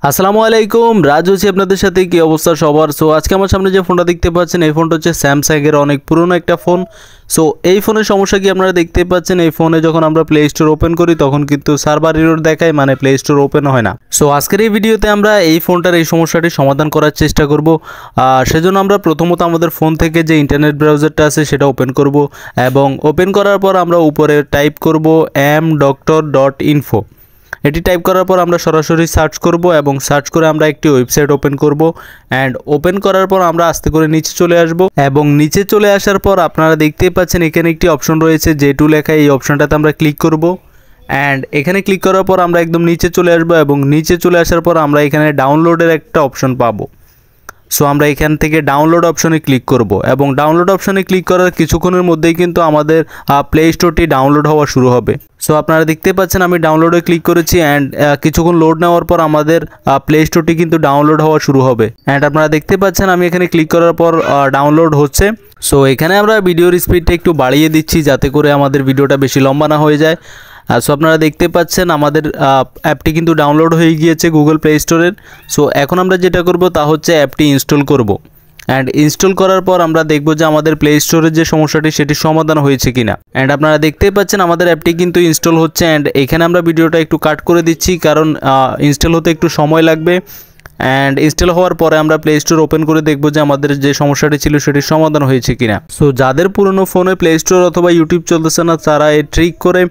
আসসালামু আলাইকুম, রাজ হচ্ছে আপনাদের সাথে। কি অবস্থা সবার? সো আজকে আমার সামনে যে ফোনটা দেখতে পাচ্ছেন এই ফোনটা হচ্ছে স্যামসাংয়ের অনেক পুরনো একটা ফোন। সো এই ফোনের সমস্যা কি আপনারা দেখতে পাচ্ছেন, এই ফোনে যখন আমরা প্লে স্টোর ওপেন করি তখন কিন্তু সার্ভার এরর দেখায়, মানে প্লে স্টোর ওপেন হয় না। সো আজকের এই ভিডিওতে আমরা এই ফোনটার এই সমস্যাটি সমাধান করার চেষ্টা করব। সেজন্য আমরা প্রথমত আমাদের ফোন থেকে যে ইন্টারনেট ব্রাউজারটা আছে সেটা ওপেন করব এবং ওপেন করার পর আমরা উপরে টাইপ করব mdoctor.info। এটি টাইপ করার পর আমরা সরাসরি সার্চ করব এবং সার্চ করে আমরা একটি ওয়েবসাইট ওপেন করব অ্যান্ড ওপেন করার পর আমরা আস্তে করে নিচে চলে আসব এবং নিচে চলে আসার পর আপনারা দেখতেই পাচ্ছেন এখানে একটি অপশন রয়েছে জে2 লেখা। এই অপশনটাতে আমরা ক্লিক করব অ্যান্ড এখানে ক্লিক করার পর আমরা একদম নিচে চলে আসব এবং নিচে চলে আসার পর আমরা এখানে ডাউনলোডের একটা অপশন পাবো। সো আমরা এখান থেকে ডাউনলোড অপশনে ক্লিক করব এবং ডাউনলোড অপশনে ক্লিক করার কিছুক্ষণের মধ্যেই কিন্তু আমাদের প্লে স্টোরটি ডাউনলোড হওয়া শুরু হবে। সো আপনারা দেখতে পাচ্ছেন আমি ডাউনলোডে ক্লিক করেছি অ্যান্ড কিছুক্ষণ লোড নেওয়ার পর আমাদের প্লে স্টোরটি কিন্তু ডাউনলোড হওয়া শুরু হবে। অ্যান্ড আপনারা দেখতে পাচ্ছেন আমি এখানে ক্লিক করার পর ডাউনলোড হচ্ছে। সো এখানে আমরা ভিডিওর স্পিডটা একটু বাড়িয়ে দিচ্ছি যাতে করে আমাদের ভিডিওটা বেশি লম্বা না হয়ে যায়। সো আপনারা দেখতে পাচ্ছেন আমাদের অ্যাপটি কিন্তু ডাউনলোড হয়ে গিয়েছে গুগল প্লে স্টোরের। সো এখন আমরা যেটা করব তা হচ্ছে অ্যাপটি ইনস্টল করব অ্যান্ড ইনস্টল করার পর আমরা দেখব যে আমাদের প্লে স্টোরের যে সমস্যাটি সেটি সমাধান হয়েছে কিনা। অ্যান্ড আপনারা দেখতেই পাচ্ছেন আমাদের অ্যাপটি কিন্তু ইনস্টল হচ্ছে অ্যান্ড এখানে আমরা ভিডিওটা একটু কাট করে দিচ্ছি কারণ ইনস্টল হতে একটু সময় লাগবে। অ্যান্ড ইনস্টল হওয়ার পরে আমরা প্লে স্টোর ওপেন করে দেখব যে আমাদের যে সমস্যাটি ছিল সেটির সমাধান হয়েছে কিনা। সো যাদের পুরনো ফোনে প্লে স্টোর অথবা ইউটিউব চলতেছে না তারা এই ট্রিক করে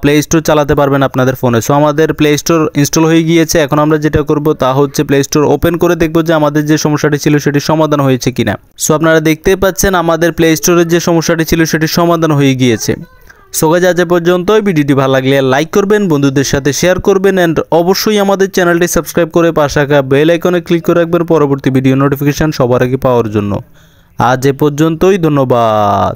প্লে স্টোর চালাতে পারবেন আপনাদের ফোনে। সো আমাদের প্লে স্টোর ইনস্টল হয়ে গিয়েছে। এখন আমরা যেটা করব তা হচ্ছে প্লে স্টোর ওপেন করে দেখব যে আমাদের যে সমস্যাটি ছিল সেটির সমাধান হয়েছে কিনা। সো আপনারা দেখতেই পাচ্ছেন আমাদের প্লে স্টোরের যে সমস্যাটি ছিল সেটির সমাধান হয়ে গিয়েছে। সো গাইস আজ পর্যন্তই। ভিডিওটি ভালো লাগলে লাইক করবেন, বন্ধুদের সাথে শেয়ার করবেন অ্যান্ড অবশ্যই আমাদের চ্যানেলটি সাবস্ক্রাইব করে পাশে থাকা বেল আইকনে ক্লিক করে রাখবেন পরবর্তী ভিডিও নোটিফিকেশন সবার আগে পাওয়ার জন্য। আজ পর্যন্তই, ধন্যবাদ।